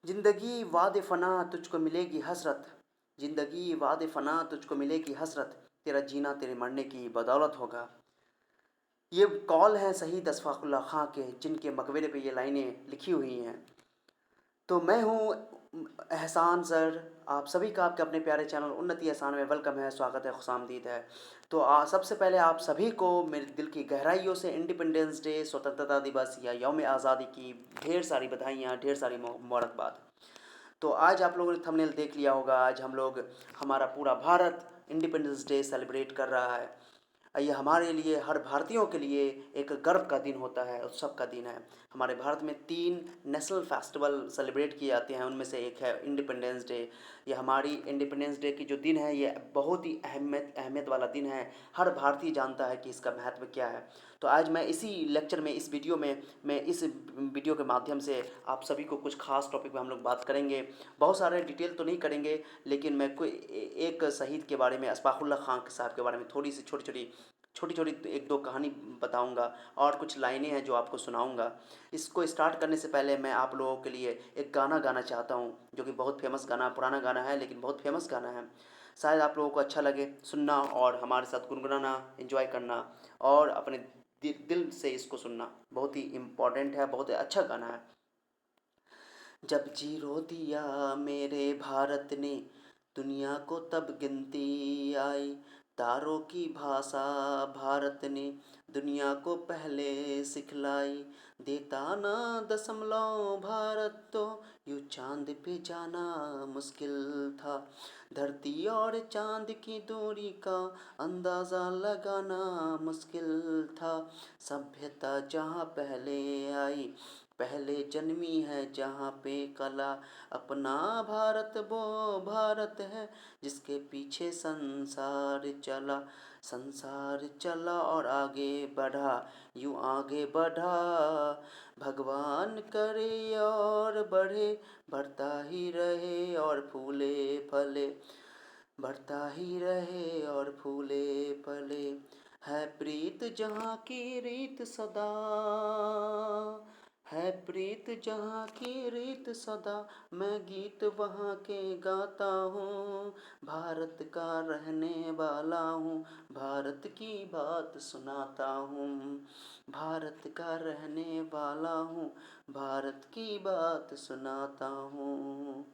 जिंदगी वादे फ़ना तुझको मिलेगी हसरत। जिंदगी वादे फ़ना तुझको मिलेगी हसरत। तेरा जीना तेरे मरने की बदौलत होगा। ये कॉल है शहीद अशफाक़ुल्लाह खां के, जिनके मकबरे पे ये लाइनें लिखी हुई हैं। तो मैं हूँ एहसान सर। आप सभी का आपके अपने प्यारे चैनल उन्नति एहसान में वेलकम है, स्वागत है, खुशामदीद है। तो सबसे पहले आप सभी को मेरे दिल की गहराइयों से इंडिपेंडेंस डे, स्वतंत्रता दिवस या यौम आज़ादी की ढेर सारी बधाइयाँ, ढेर सारी मुबारकबाद। तो आज आप लोगों ने थंबनेल देख लिया होगा, आज हम लोग, हमारा पूरा भारत इंडिपेंडेंस डे सेलिब्रेट कर रहा है। ये हमारे लिए, हर भारतीयों के लिए एक गर्व का दिन होता है, उत्सव का दिन है। हमारे भारत में 3 नेशनल फेस्टिवल सेलिब्रेट किए जाते हैं, उनमें से एक है इंडिपेंडेंस डे। ये हमारी इंडिपेंडेंस डे की जो दिन है, ये बहुत ही अहमियत अहमियत वाला दिन है। हर भारतीय जानता है कि इसका महत्व क्या है। तो आज मैं इसी लेक्चर में, इस वीडियो में, मैं इस वीडियो के माध्यम से आप सभी को कुछ खास टॉपिक पे हम लोग बात करेंगे। बहुत सारे डिटेल तो नहीं करेंगे, लेकिन मैं कोई एक शहीद के बारे में, अशफाक़ुल्लाह खां साहब के बारे में थोड़ी सी छोटी छोटी एक दो कहानी बताऊंगा, और कुछ लाइनें हैं जो आपको सुनाऊंगा। इसको स्टार्ट करने से पहले मैं आप लोगों के लिए एक गाना गाना चाहता हूं, जो कि बहुत फेमस गाना, पुराना गाना है लेकिन बहुत फेमस गाना है। शायद आप लोगों को अच्छा लगे सुनना और हमारे साथ गुनगुनाना, एंजॉय करना, और अपने दिल से इसको सुनना। बहुत ही इम्पोर्टेंट है, बहुत ही अच्छा गाना है। जब जीरो दिया मेरे भारत ने, दुनिया को तब गिनती आई। तारों की भाषा भारत ने दुनिया को पहले सिखलाई। देता ना दशमलव भारत तो यूँ चांद पे जाना मुश्किल था। धरती और चांद की दूरी का अंदाज़ा लगाना मुश्किल था। सभ्यता जहाँ पहले आई, पहले जन्मी है जहाँ पे कला। अपना भारत वो भारत है जिसके पीछे संसार चला। संसार चला और आगे बढ़ा, यूँ आगे बढ़ा। भगवान करे और बढ़े, बढ़ता ही रहे और फूले फले। बढ़ता ही रहे और फूले फले। है प्रीत जहाँ की रीत सदा, है प्रीत जहाँ की रीत सदा। मैं गीत वहाँ के गाता हूँ, भारत का रहने वाला हूँ, भारत की बात सुनाता हूँ। भारत का रहने वाला हूँ, भारत की बात सुनाता हूँ।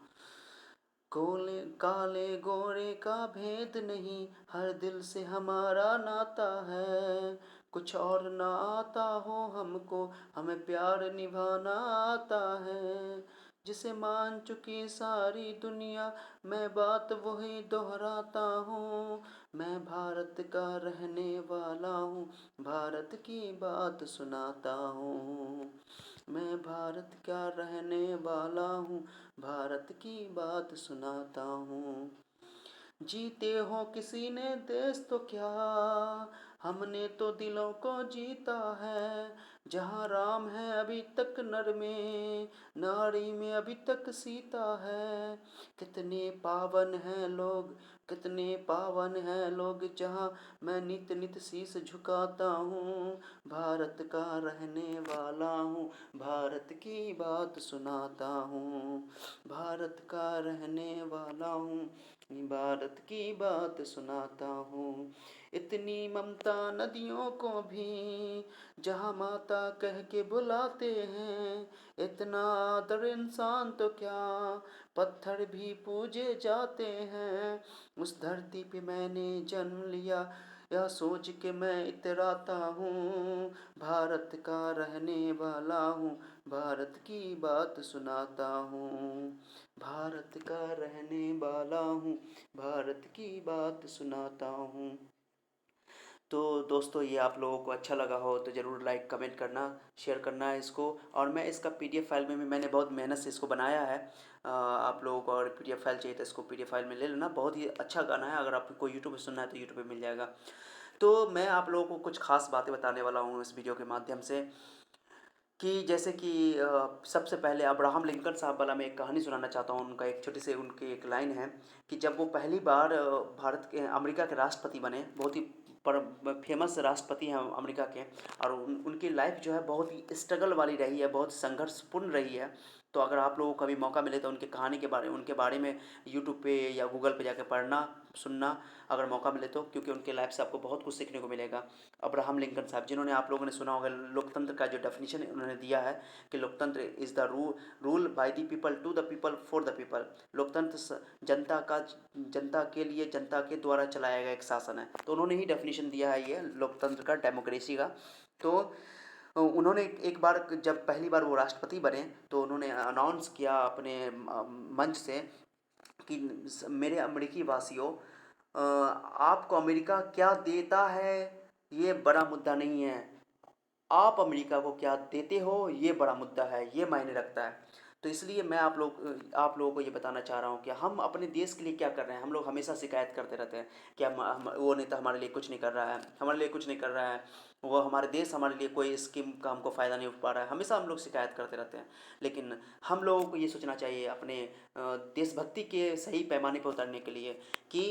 कोले काले गोरे का भेद नहीं, हर दिल से हमारा नाता है। कुछ और ना आता हो हमको, हमें प्यार निभाना आता है। जिसे मान चुकी सारी दुनिया, मैं बात वही दोहराता हूँ। मैं भारत का रहने वाला हूँ, भारत की बात सुनाता हूँ। मैं भारत का रहने वाला हूँ, भारत की बात सुनाता हूँ। जीते हो किसी ने देश तो क्या, हमने तो दिलों को जीता है। जहाँ राम है अभी तक नर में, नारी में अभी तक सीता है। कितने पावन हैं लोग, कितने पावन हैं लोग, जहाँ मैं नित नित शीश झुकाता हूँ। भारत का रहने वाला हूँ, भारत की बात सुनाता हूँ। भारत का रहने वाला हूँ, भारत की बात सुनाता हूँ। इतनी ममता नदियों को भी जहाँ माता कह के बुलाते हैं। इतना आदर इंसान तो क्या, पत्थर भी पूजे जाते हैं। उस धरती पे मैंने जन्म लिया, यह सोच के मैं इतराता हूँ। भारत का रहने वाला हूँ, भारत की बात सुनाता हूँ। भारत का रहने वाला हूँ, भारत की बात सुनाता हूँ। तो दोस्तों, ये आप लोगों को अच्छा लगा हो तो ज़रूर लाइक कमेंट करना, शेयर करना है इसको। और मैं इसका पीडीएफ फाइल में भी मैंने बहुत मेहनत से इसको बनाया है। आप लोगों को अगर पीडीएफ फाइल चाहिए तो इसको पीडीएफ फाइल में ले लेना। बहुत ही अच्छा गाना है, अगर आपको यूट्यूब पे सुनना है तो यूट्यूब पे मिल जाएगा। तो मैं आप लोगों को कुछ खास बातें बताने वाला हूँ इस वीडियो के माध्यम से, कि जैसे कि सबसे पहले अब्राहम लिंकन साहब वाला मैं एक कहानी सुनाना चाहता हूँ। उनका एक छोटी सी उनकी एक लाइन है कि जब वो पहली बार भारत के अमेरिका के राष्ट्रपति बने, बहुत ही पर फेमस राष्ट्रपति हैं अमेरिका के, और उनकी लाइफ जो है बहुत ही स्ट्रगल वाली रही है, बहुत संघर्षपूर्ण रही है। तो अगर आप लोगों को कभी मौका मिले तो उनके बारे में यूट्यूब पे या गूगल पे जाके पढ़ना, सुनना, अगर मौका मिले तो, क्योंकि उनके लाइफ से आपको बहुत कुछ सीखने को मिलेगा। अब्राहम लिंकन साहब, जिन्होंने, आप लोगों ने सुना होगा, लोकतंत्र का जो डेफिनेशन उन्होंने दिया है कि लोकतंत्र is the rule by the people, to the people, for the people. लोकतंत्र जनता के लिए, जनता के द्वारा चलाया गया एक शासन है। तो उन्होंने ही डेफिनेशन दिया है ये लोकतंत्र का, डेमोक्रेसी का। तो उन्होंने एक बार, जब पहली बार वो राष्ट्रपति बने, तो उन्होंने अनाउंस किया अपने मंच से कि मेरे अमेरिकी वासियों, आपको अमेरिका क्या देता है ये बड़ा मुद्दा नहीं है, आप अमेरिका को क्या देते हो ये बड़ा मुद्दा है, ये मायने रखता है। तो इसलिए मैं आप लोगों को ये बताना चाह रहा हूँ कि हम अपने देश के लिए क्या कर रहे हैं। हम लोग हमेशा शिकायत करते रहते हैं कि हम वो नेता हमारे लिए कुछ नहीं कर रहा है, हमारे लिए कुछ नहीं कर रहा है, वो हमारे देश हमारे लिए कोई स्कीम का हमको फ़ायदा नहीं उठा पा रहा है, हमेशा हम लोग शिकायत करते रहते हैं। लेकिन हम लोगों को ये सोचना चाहिए अपने देशभक्ति के सही पैमाने पर उतरने के लिए कि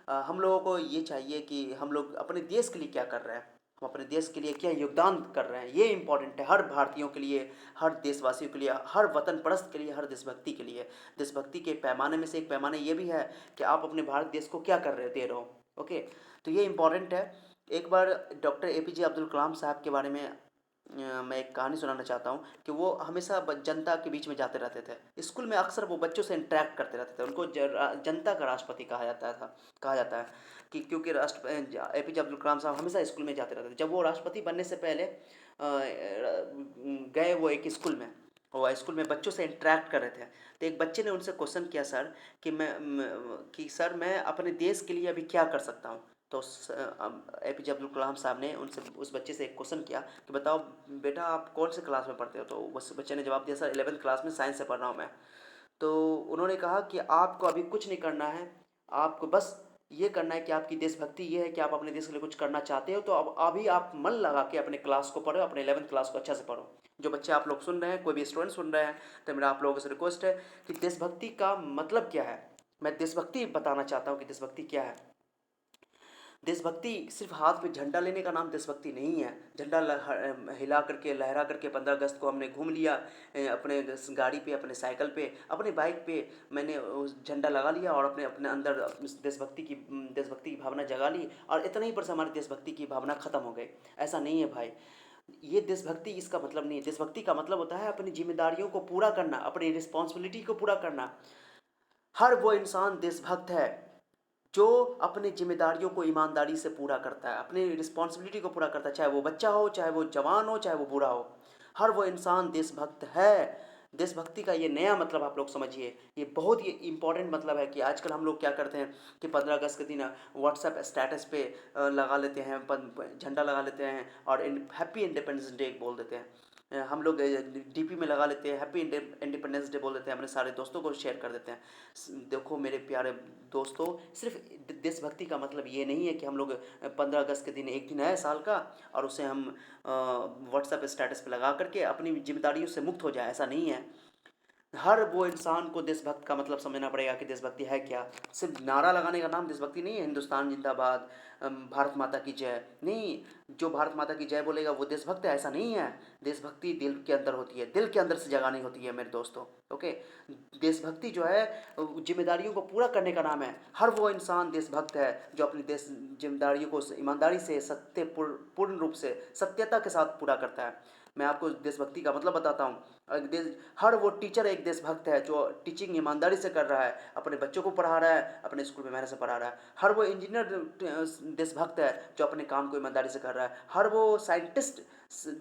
हम लोगों को ये चाहिए कि हम लोग अपने देश के लिए क्या कर रहे हैं, हम अपने देश के लिए क्या योगदान कर रहे हैं, ये इम्पॉर्टेंट है हर भारतीयों के लिए, हर देशवासियों के लिए, हर वतन परस्त के लिए, हर देशभक्ति के लिए। देशभक्ति के पैमाने में से एक पैमाने ये भी है कि आप अपने भारत देश को क्या कर रहे दे रहे हो। ओके, तो ये इम्पॉर्टेंट है। एक बार डॉक्टर APJ अब्दुल कलाम साहब के बारे में मैं एक कहानी सुनाना चाहता हूँ कि वो हमेशा जनता के बीच में जाते रहते थे। स्कूल में अक्सर वो बच्चों से इंटरेक्ट करते रहते थे। उनको जनता का राष्ट्रपति कहा जाता है कि क्योंकि APJ अब्दुल कलाम साहब हमेशा स्कूल में जाते रहते थे। जब वो राष्ट्रपति बनने से पहले गए वो एक स्कूल में, वो स्कूल में बच्चों से इंटरेक्ट कर रहे थे। तो एक बच्चे ने उनसे क्वेश्चन किया, सर कि कि सर मैं अपने देश के लिए अभी क्या कर सकता हूँ। तो APJ अब्दुल कलाम साहब ने उनसे, उस बच्चे से एक क्वेश्चन किया कि बताओ बेटा आप कौन से क्लास में पढ़ते हो। तो उस बच्चे ने जवाब दिया, सर 11th क्लास में साइंस से पढ़ रहा हूँ मैं। तो उन्होंने कहा कि आपको अभी कुछ नहीं करना है, आपको बस ये करना है कि आपकी देशभक्ति ये है कि आप अपने देश के लिए कुछ करना चाहते हो। तो अब अभी आप मन लगा के अपने क्लास को पढ़ो, अपने 11th क्लास को अच्छा से पढ़ो। जो बच्चे आप लोग सुन रहे हैं, कोई भी स्टूडेंट सुन रहे हैं, तो मेरा आप लोगों से रिक्वेस्ट है कि देशभक्ति का मतलब क्या है। मैं देशभक्ति बताना चाहता हूँ कि देशभक्ति क्या है। देशभक्ति सिर्फ हाथ में झंडा लेने का नाम देशभक्ति नहीं है। झंडा हिला करके, लहरा करके 15 अगस्त को हमने घूम लिया, अपने गाड़ी पे, अपने साइकिल पे, अपने बाइक पे मैंने उस झंडा लगा लिया और अपने अपने अंदर देशभक्ति की भावना जगा ली, और इतना ही पर से हमारी देशभक्ति की भावना ख़त्म हो गई। ऐसा नहीं है भाई, ये देशभक्ति इसका मतलब नहीं है। देशभक्ति का मतलब होता है अपनी जिम्मेदारियों को पूरा करना, अपनी रिस्पॉन्सिबिलिटी को पूरा करना। हर वो इंसान देशभक्त है जो अपनी जिम्मेदारियों को ईमानदारी से पूरा करता है, अपनी रिस्पॉन्सिबिलिटी को पूरा करता है, चाहे वो बच्चा हो, चाहे वो जवान हो, चाहे वो बूढ़ा हो। हर वो इंसान देशभक्त है। देशभक्ति का ये नया मतलब आप लोग समझिए, ये बहुत ही इंपॉर्टेंट मतलब है कि आजकल हम लोग क्या करते हैं कि 15 अगस्त के दिन व्हाट्सएप स्टेटस पे लगा लेते हैं, झंडा लगा लेते हैं और हैप्पी इंडिपेंडेंस डे बोल देते हैं। हम लोग DP में लगा लेते हैं, हैप्पी इंडिपेंडेंस डे बोल देते हैं, अपने सारे दोस्तों को शेयर कर देते हैं। देखो मेरे प्यारे दोस्तों, सिर्फ देशभक्ति का मतलब ये नहीं है कि हम लोग 15 अगस्त के दिन, एक दिन है साल का, और उसे हम व्हाट्सएप स्टेटस पे लगा करके अपनी जिम्मेदारियों से मुक्त हो जाए, ऐसा नहीं है। हर वो इंसान को देशभक्त का मतलब समझना पड़ेगा कि देशभक्ति है क्या। सिर्फ नारा लगाने का नाम देशभक्ति नहीं है, हिंदुस्तान जिंदाबाद, भारत माता की जय नहीं। जो भारत माता की जय बोलेगा वो देशभक्त है, ऐसा नहीं है। देशभक्ति दिल के अंदर होती है, दिल के अंदर से जगानी होती है मेरे दोस्तों। ओके, देशभक्ति जो है जिम्मेदारियों को पूरा करने का नाम है। हर वो इंसान देशभक्त है जो अपनी देश जिम्मेदारियों को ईमानदारी से, पूर्ण रूप से, सत्यता के साथ पूरा करता है। मैं आपको देशभक्ति का मतलब बताता हूँ। हर वो टीचर एक देशभक्त है जो टीचिंग ईमानदारी से कर रहा है, अपने बच्चों को पढ़ा रहा है, अपने स्कूल में मेहनत से पढ़ा रहा है। हर वो इंजीनियर देशभक्त है जो अपने काम को ईमानदारी से कर रहा है। हर वो साइंटिस्ट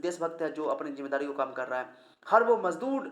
देशभक्त है जो अपनी जिम्मेदारी को काम कर रहा है। हर वो मजदूर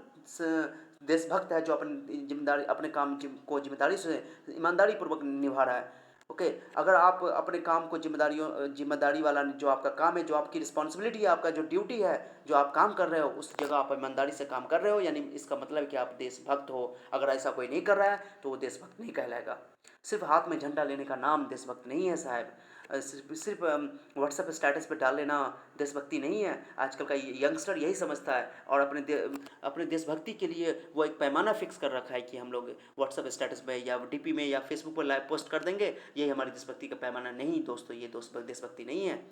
देशभक्त है जो अपनी जिम्मेदारी, अपने काम को जिम्मेदारी से, ईमानदारी पूर्वक निभा रहा है। ओके, अगर आप अपने काम को जिम्मेदारी वाला जो आपका काम है, जो आपकी रिस्पॉन्सिबिलिटी है, आपका जो ड्यूटी है, जो आप काम कर रहे हो, उस जगह आप ईमानदारी से काम कर रहे हो, यानी इसका मतलब है कि आप देशभक्त हो। अगर ऐसा कोई नहीं कर रहा है तो वो देशभक्त नहीं कहलाएगा। सिर्फ हाथ में झंडा लेने का नाम देशभक्त नहीं है साहब। सिर्फ व्हाट्सएप स्टेटस पे डाल लेना देशभक्ति नहीं है। आजकल का यंगस्टर यही समझता है, और अपने देशभक्ति के लिए वो एक पैमाना फिक्स कर रखा है कि हम लोग व्हाट्सएप स्टेटस पे या DP में या फेसबुक पर लाइव पोस्ट कर देंगे, यही हमारी देशभक्ति का पैमाना। नहीं दोस्तों, ये दोस्त देशभक्ति नहीं है।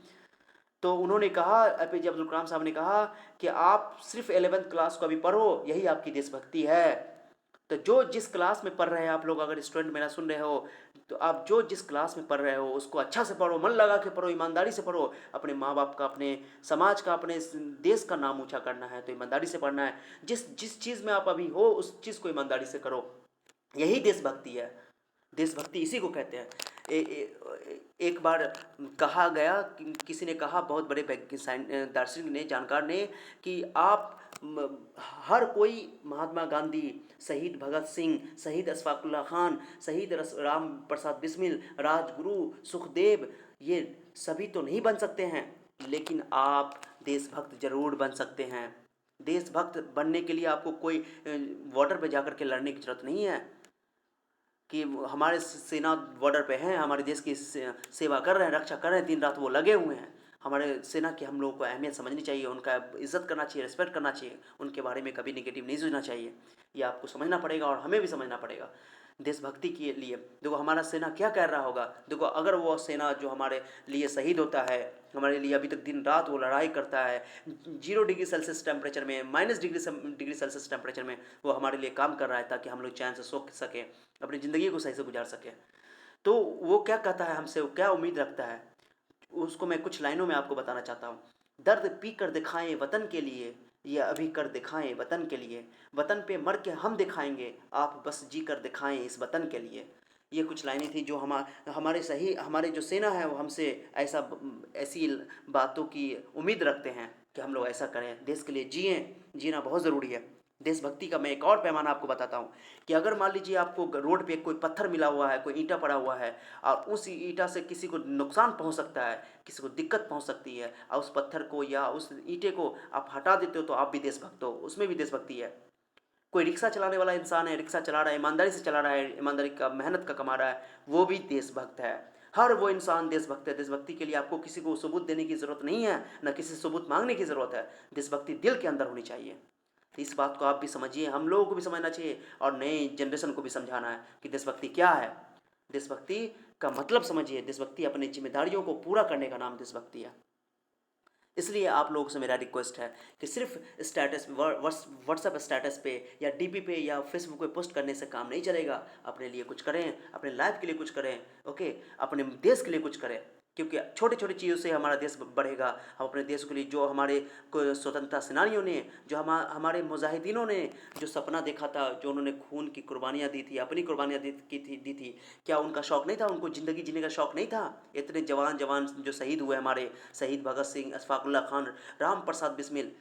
तो उन्होंने कहा, एपीजे अब्दुल कलाम साहब ने कहा कि आप सिर्फ 11th क्लास को अभी पढ़ो, यही आपकी देशभक्ति है। तो जो जिस क्लास में पढ़ रहे हैं आप लोग, अगर स्टूडेंट मेरा सुन रहे हो, तो आप जो जिस क्लास में पढ़ रहे हो उसको अच्छा से पढ़ो, मन लगा के पढ़ो, ईमानदारी से पढ़ो। अपने माँ बाप का, अपने समाज का, अपने देश का नाम ऊंचा करना है तो ईमानदारी से पढ़ना है। जिस जिस चीज़ में आप अभी हो उस चीज़ को ईमानदारी से करो, यही देशभक्ति है। देशभक्ति इसी को कहते हैं। एक बार कहा गया, किसी ने कहा, बहुत बड़े दार्शनिक ने, जानकार ने, कि आप हर कोई, महात्मा गांधी, शहीद भगत सिंह, शहीद अशफाकुल्ला खान, शहीद राम प्रसाद बिस्मिल, राजगुरु, सुखदेव, ये सभी तो नहीं बन सकते हैं, लेकिन आप देशभक्त जरूर बन सकते हैं। देशभक्त बनने के लिए आपको कोई बॉर्डर पे जाकर के लड़ने की जरूरत नहीं है कि हमारे सेना बॉर्डर पे हैं, हमारे देश की सेवा कर रहे हैं, रक्षा कर रहे हैं, दिन रात वो लगे हुए हैं। हमारे सेना की हम लोगों को अहमियत समझनी चाहिए, उनका इज्जत करना चाहिए, रिस्पेक्ट करना चाहिए, उनके बारे में कभी निगेटिव नहीं सोचना चाहिए। ये आपको समझना पड़ेगा और हमें भी समझना पड़ेगा देशभक्ति के लिए। देखो हमारा सेना क्या कर रहा होगा, देखो अगर वो सेना जो हमारे लिए शहीद होता है, हमारे लिए अभी तक दिन रात वो लड़ाई करता है, 0 डिग्री सेल्सियस टेम्परेचर में, -डिग्री सेल्सियस टेम्परेचर में वो हमारे लिए काम कर रहा है, ताकि हम लोग चैन से सो सकें, अपनी ज़िंदगी को सही से गुजार सकें। तो वो क्या कहता है हमसे, वो क्या उम्मीद रखता है, उसको मैं कुछ लाइनों में आपको बताना चाहता हूँ। दर्द पी कर दिखाएं वतन के लिए, ये अभी कर दिखाएं वतन के लिए, वतन पे मर के हम दिखाएंगे, आप बस जी कर दिखाएं इस वतन के लिए। ये कुछ लाइनें थी जो हमारे जो सेना है वो हमसे ऐसी बातों की उम्मीद रखते हैं कि हम लोग ऐसा करें, देश के लिए जिएं। जीना बहुत ज़रूरी है। देशभक्ति का मैं एक और पैमाना आपको बताता हूँ कि अगर मान लीजिए आपको रोड पे कोई पत्थर मिला हुआ है, कोई ईंटा पड़ा हुआ है, और उस ईंटा से किसी को नुकसान पहुँच सकता है, किसी को दिक्कत पहुँच सकती है, और उस पत्थर को या उस ईंटे को आप हटा देते हो, तो आप भी देशभक्त हो, उसमें भी देशभक्ति है। कोई रिक्शा चलाने वाला इंसान है, रिक्शा चला रहा है, ईमानदारी से चला रहा है, ईमानदारी का मेहनत का कमा रहा है, वो भी देशभक्त है। हर वो इंसान देशभक्त है। देशभक्ति के लिए आपको किसी को सबूत देने की ज़रूरत नहीं है, न किसी से सबूत मांगने की ज़रूरत है। देशभक्ति दिल के अंदर होनी चाहिए। तो इस बात को आप भी समझिए, हम लोगों को भी समझना चाहिए, और नए जनरेशन को भी समझाना है कि देशभक्ति क्या है। देशभक्ति का मतलब समझिए, देशभक्ति अपनी जिम्मेदारियों को पूरा करने का नाम देशभक्ति है। इसलिए आप लोगों से मेरा रिक्वेस्ट है कि सिर्फ स्टेटस, व्हाट्सएप स्टेटस पे या डीपी पे या फेसबुक पे पोस्ट करने से काम नहीं चलेगा। अपने लिए कुछ करें, अपने लाइफ के लिए कुछ करें, ओके, अपने देश के लिए कुछ करें, क्योंकि छोटे छोटे चीज़ों से हमारा देश बढ़ेगा। हम अपने देश के लिए, जो हमारे स्वतंत्रता सेनानियों ने, जो हमारे मुजाहिदीनों ने जो सपना देखा था, जो उन्होंने खून की कुर्बानियाँ दी थी, अपनी कुर्बानियाँ दी थी, क्या उनका शौक़ नहीं था, उनको ज़िंदगी जीने का शौक़ नहीं था? इतने जवान जवान जो शहीद हुए हमारे, शहीद भगत सिंह, अशफाकुल्ला खान, राम प्रसाद बिस्मिल,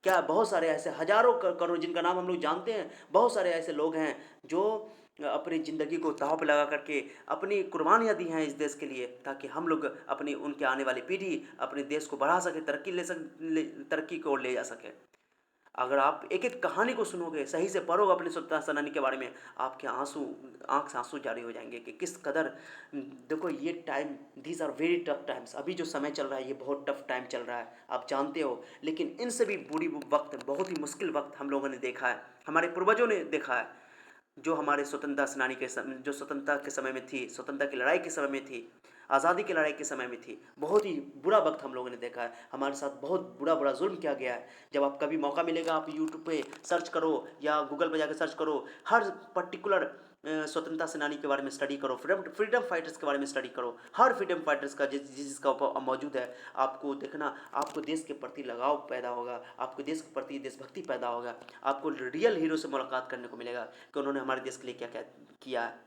क्या बहुत सारे ऐसे हजारों करोड़, जिनका नाम हम लोग जानते हैं, बहुत सारे ऐसे लोग हैं जो अपनी ज़िंदगी को दांव पे लगा करके अपनी कुर्बानियाँ दी हैं इस देश के लिए, ताकि हम लोग अपनी, उनके आने वाली पीढ़ी अपने देश को बढ़ा सके, तरक्की को ले जा सके। अगर आप एक एक कहानी को सुनोगे, सही से पढ़ोगे अपने स्वतंत्रता सेनानी के बारे में, आपके आंख से आंसू जारी हो जाएंगे कि किस कदर। देखो ये time, these are very tough times. अभी जो समय चल रहा है ये बहुत टफ टाइम चल रहा है, आप जानते हो। लेकिन इनसे भी बुरी वक्त, बहुत ही मुश्किल वक्त हम लोगों ने देखा है, हमारे पूर्वजों ने देखा है, जो हमारे स्वतंत्रता सेनानी जो स्वतंत्रता के समय में थी, स्वतंत्रता की लड़ाई के समय में थी, आज़ादी की लड़ाई के समय में थी। बहुत ही बुरा वक्त हम लोगों ने देखा है, हमारे साथ बहुत बुरा बुरा जुल्म किया गया है। जब आप कभी मौका मिलेगा, आप यूट्यूब पे सर्च करो या गूगल पे जाकर सर्च करो, हर पर्टिकुलर स्वतंत्रता सेनानी के बारे में स्टडी करो, फ्रीडम फाइटर्स के बारे में स्टडी करो, हर फ्रीडम फाइटर्स का जिसका मौजूद है, आपको देखना, आपको देश के प्रति लगाव पैदा होगा, आपको देश के प्रति देशभक्ति पैदा होगा, आपको रियल हीरो से मुलाकात करने को मिलेगा कि उन्होंने हमारे देश के लिए क्या क्या किया है।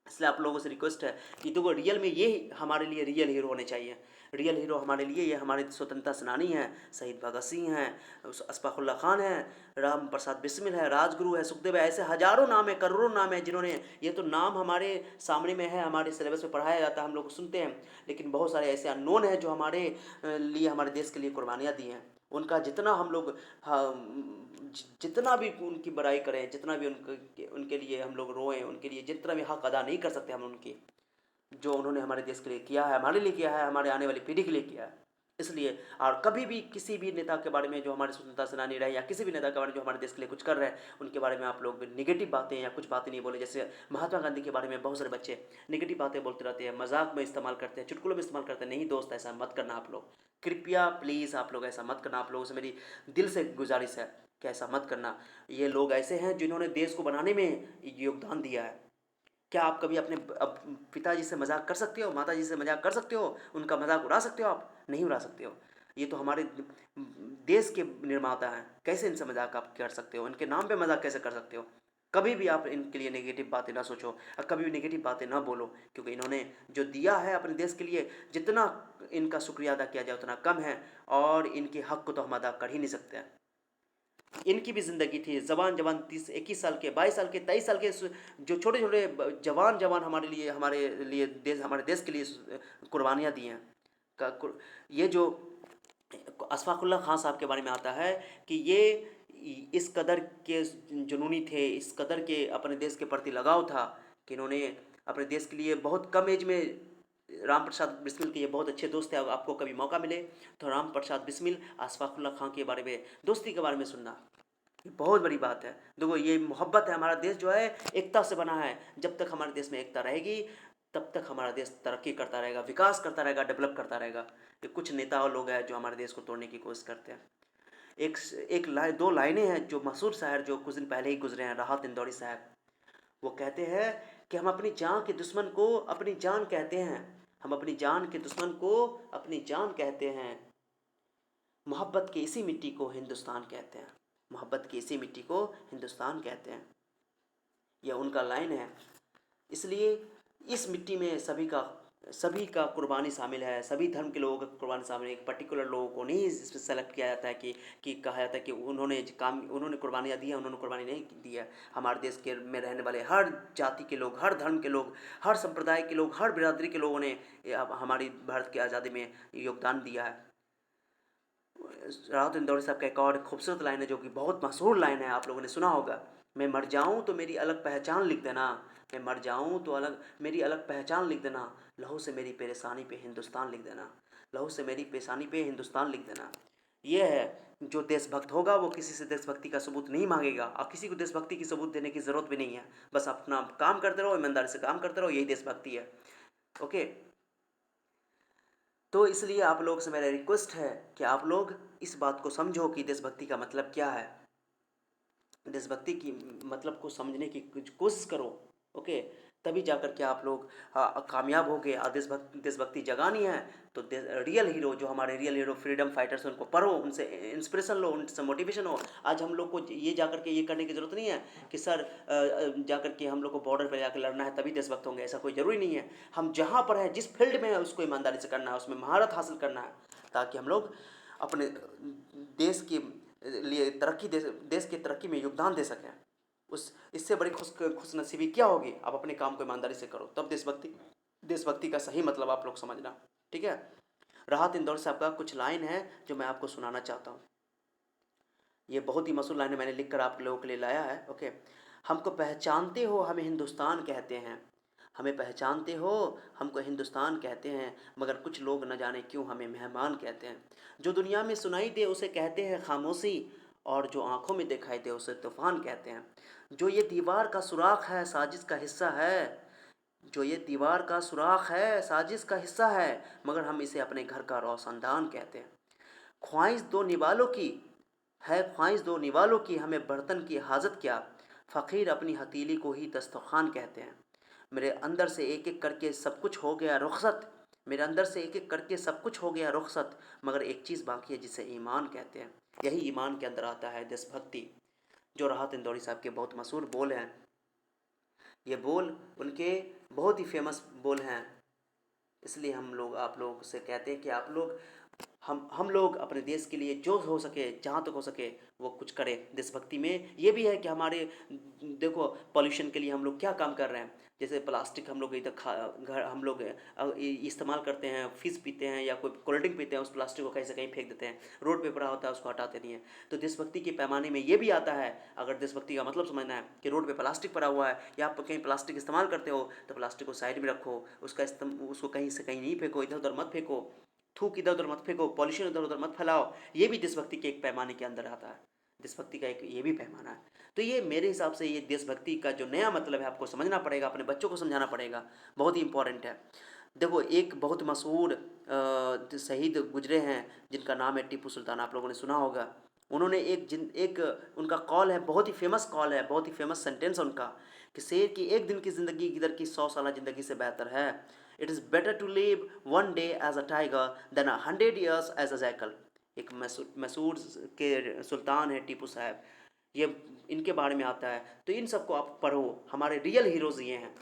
इसलिए आप लोगों से रिक्वेस्ट है कि देखो, रियल में ये हमारे लिए रियल हीरो होने चाहिए। रियल हीरो हमारे लिए ये हमारे स्वतंत्रता सेनानी हैं, शहीद भगत सिंह हैं, अशफाकुल्ला खान हैं, राम प्रसाद बिस्मिल है, राजगुरु है, सुखदेव है, ऐसे हजारों नाम है, करोड़ों नाम है, जिन्होंने, ये तो नाम हमारे सामने में है, हमारे सिलेबस में पढ़ाया जाता है, हम लोग सुनते हैं, लेकिन बहुत सारे ऐसे अननोन हैं जो हमारे लिए, हमारे देश के लिए कुर्बानियाँ दी हैं। उनका जितना हम लोग, हाँ, जितना भी उनकी बड़ाई करें, जितना भी उनके लिए हम लोग रोएं, उनके लिए जितना भी हक अदा नहीं कर सकते हम उनकी, जो उन्होंने हमारे देश के लिए किया है, हमारे लिए किया है, हमारे आने वाली पीढ़ी के लिए किया है। इसलिए और कभी भी किसी भी नेता के बारे में जो हमारे स्वतंत्रता सेनानी रहे या किसी भी नेता के बारे में जो हमारे देश के लिए कुछ कर रहे हैं, उनके बारे में आप लोग नेगेटिव बातें या कुछ बातें नहीं बोले। जैसे महात्मा गांधी के बारे में बहुत सारे बच्चे नेगेटिव बातें बोलते रहते हैं, मजाक में इस्तेमाल करते हैं, चुटकुलों में इस्तेमाल करते हैं। नहीं दोस्त, ऐसा मत करना आप लोग, कृपया प्लीज़ आप लोग ऐसा मत करना। आप लोगों से मेरी दिल से गुजारिश है कि ऐसा मत करना। ये लोग ऐसे हैं जिन्होंने देश को बनाने में योगदान दिया है। क्या आप कभी अपने पिताजी से मजाक कर सकते हो, माताजी से मजाक कर सकते हो, उनका मजाक उड़ा सकते हो? आप नहीं उड़ा सकते हो। ये तो हमारे देश के निर्माता हैं, कैसे इनसे मजाक आप कर सकते हो? इनके नाम पे मजाक कैसे कर सकते हो? कभी भी आप इनके लिए नेगेटिव बातें ना सोचो और कभी भी नेगेटिव बातें ना बोलो, क्योंकि इन्होंने जो दिया है अपने देश के लिए, जितना इनका शुक्रिया अदा किया जाए उतना कम है, और इनके हक को तो हम अदा कर ही नहीं सकते हैं। इनकी भी ज़िंदगी थी, जवान जवान 30 21 साल के, 22 साल के, 23 साल के, जो छोटे छोटे जवान जवान हमारे लिए देश, हमारे देश के लिए कुर्बानियाँ दी हैं। ये जो अशफाकुल्ला खान साहब के बारे में आता है कि ये इस कदर के जुनूनी थे, इस कदर के अपने देश के प्रति लगाव था कि इन्होंने अपने देश के लिए बहुत कम एज में, राम प्रसाद बिस्मिल के ये बहुत अच्छे दोस्त थे। अगर आपको कभी मौका मिले तो राम प्रसाद बिस्मिल, अशफाकुल्ला खां के बारे में, दोस्ती के बारे में सुनना, ये बहुत बड़ी बात है। देखो ये मोहब्बत है। हमारा देश जो है एकता से बना है। जब तक हमारे देश में एकता रहेगी तब तक हमारा देश तरक्की करता रहेगा, विकास करता रहेगा, डेवलप करता रहेगा। ये कुछ नेता और लोग हैं जो हमारे देश को तोड़ने की कोशिश करते हैं। एक एक लाइन, दो लाइनें हैं जो मशहूर शायर जो कुछ दिन पहले ही गुजरे हैं, राहत इंदौरी साहब। वो कहते हैं कि हम अपनी जान के दुश्मन को अपनी जान कहते हैं, हम अपनी जान के दुश्मन को अपनी जान कहते हैं, मोहब्बत की इसी मिट्टी को हिंदुस्तान कहते हैं, मोहब्बत की इसी मिट्टी को हिंदुस्तान कहते हैं। यह उनका लाइन है। इसलिए इस मिट्टी में सभी का कुर्बानी शामिल है, सभी धर्म के लोगों का कुर्बानी शामिल है। एक पर्टिकुलर लोगों को नहीं इसमें सेलेक्ट किया जाता है कि कहा जाता है कि उन्होंने कुर्बानियाँ दी हैं, उन्होंने कुर्बानी नहीं दी है। हमारे देश के में रहने वाले हर जाति के लोग, हर धर्म के लोग, हर संप्रदाय के लोग, हर बिरादरी के लोगों ने हमारी भारत की आज़ादी में योगदान दिया है। राहत इंदौरी साहब का एक और खूबसूरत लाइन है जो कि बहुत मशहूर लाइन है, आप लोगों ने सुना होगा। मैं मर जाऊं तो मेरी अलग पहचान लिख देना, मैं मर जाऊं तो मेरी अलग पहचान लिख देना, लहू से मेरी परेशानी पे हिंदुस्तान लिख देना, लहू से मेरी पेशानी पे हिंदुस्तान लिख देना। ये है, जो देशभक्त होगा वो किसी से देशभक्ति का सबूत नहीं मांगेगा, और किसी को देशभक्ति की सबूत देने की ज़रूरत भी नहीं है। बस अपना काम करते रहो, ईमानदारी से काम करते रहो, यही देशभक्ति है। ओके, तो इसलिए आप लोगों से मेरा रिक्वेस्ट है कि आप लोग इस बात को समझो कि देशभक्ति का मतलब क्या है। देशभक्ति की मतलब को समझने की कुछ कोशिश करो। ओके, तभी जाकर के आप लोग कामयाब होगे। और देशभक्ति जगानी है तो रियल हीरो, जो हमारे रियल हीरो फ्रीडम फाइटर्स, उनको पढ़ो, उनसे इंस्पिरेशन लो, उनसे मोटिवेशन हो। आज हम लोग को ये जाकर के ये करने की ज़रूरत नहीं है कि सर जाकर के हम लोग को बॉर्डर पर जाकर लड़ना है तभी देशभक्त होंगे, ऐसा कोई ज़रूरी नहीं है। हम जहाँ पर हैं, जिस फील्ड में है, उसको ईमानदारी से करना है, उसमें महारत हासिल करना है, ताकि हम लोग अपने देश के लिए देश की तरक्की में योगदान दे सकें। उस इससे बड़ी खुश नसीबी क्या होगी? आप अपने काम को ईमानदारी से करो, तब देशभक्ति का सही मतलब आप लोग समझना। ठीक है, राहत इंदौर साहब का कुछ लाइन है जो मैं आपको सुनाना चाहता हूँ। ये बहुत ही मशहूर लाइन है, मैंने लिख कर आप लोगों के लिए लाया है। ओके, हमको पहचानते हो, हमें हिंदुस्तान कहते हैं, हमें पहचानते हो, हमको हिंदुस्तान कहते हैं, मगर कुछ लोग न जाने क्यों हमें मेहमान कहते हैं। जो दुनिया में सुनाई दे उसे कहते हैं खामोशी, और जो आंखों में दिखाई दे उसे तूफान कहते हैं। जो ये दीवार का सुराख है साजिश का हिस्सा है, जो ये दीवार का सुराख है साजिश का हिस्सा है, मगर हम इसे अपने घर का रोशनदान कहते हैं। ख्वाहिश दो निवालों की है, ख्वाहिश दो निवालों की, हमें बर्तन की हाजत क्या, फ़कीर अपनी हथेली को ही दस्तरखान कहते हैं। मेरे अंदर से एक एक करके सब कुछ हो गया रुखसत, मेरे अंदर से एक एक करके सब कुछ हो गया रुखसत, मगर एक चीज़ बाकी है जिसे ईमान कहते हैं। यही ईमान के अंदर आता है देशभक्ति, जो राहत इंदौरी साहब के बहुत मशहूर बोल हैं। ये बोल उनके बहुत ही फेमस बोल हैं। इसलिए हम लोग आप लोग से कहते हैं कि आप लोग हम लोग अपने देश के लिए जो हो सके, जहाँ तक हो सके वो कुछ करें। देशभक्ति में ये भी है कि हमारे देखो पॉल्यूशन के लिए हम लोग क्या काम कर रहे हैं। जैसे प्लास्टिक हम लोग इधर घर हम लोग इस्तेमाल करते हैं, फिश पीते हैं या कोई कोल्ड ड्रिंक पीते हैं, उस प्लास्टिक को कहीं से कहीं फेंक देते हैं, रोड पे पड़ा होता है उसको हटाते नहीं है। तो देशभक्ति के पैमाने में ये भी आता है, अगर देशभक्ति का मतलब समझना है कि रोड पे प्लास्टिक पड़ा हुआ है या आप कहीं प्लास्टिक इस्तेमाल करते हो तो प्लास्टिक को साइड में रखो, उसको कहीं से कहीं नहीं फेंको, इधर उधर मत फेंको। थूक इधर उधर मत फेंको, पॉल्यूशन इधर उधर मत फैलाओ, ये भी देशभक्ति के एक पैमाने के अंदर आता है। देशभक्ति का एक ये भी पैमाना है। तो ये मेरे हिसाब से ये देशभक्ति का जो नया मतलब है आपको समझना पड़ेगा, अपने बच्चों को समझाना पड़ेगा, बहुत ही इंपॉर्टेंट है। देखो एक बहुत मशहूर शहीद गुजरे हैं जिनका नाम है टीपू सुल्तान, आप लोगों ने सुना होगा। उन्होंने एक उनका कॉल है, बहुत ही फेमस कॉल है, बहुत ही फेमस सेंटेंस है उनका, कि शेर की एक दिन की ज़िंदगी किधर की 100 साल ज़िंदगी से बेहतर है। It is better to live one day as a tiger than 100 years as a jackal. एक मैसूर के सुल्तान है टीपू साहब, ये इनके बारे में आता है। तो इन सबको आप पढ़ो, हमारे रियल हीरोज़ ये हैं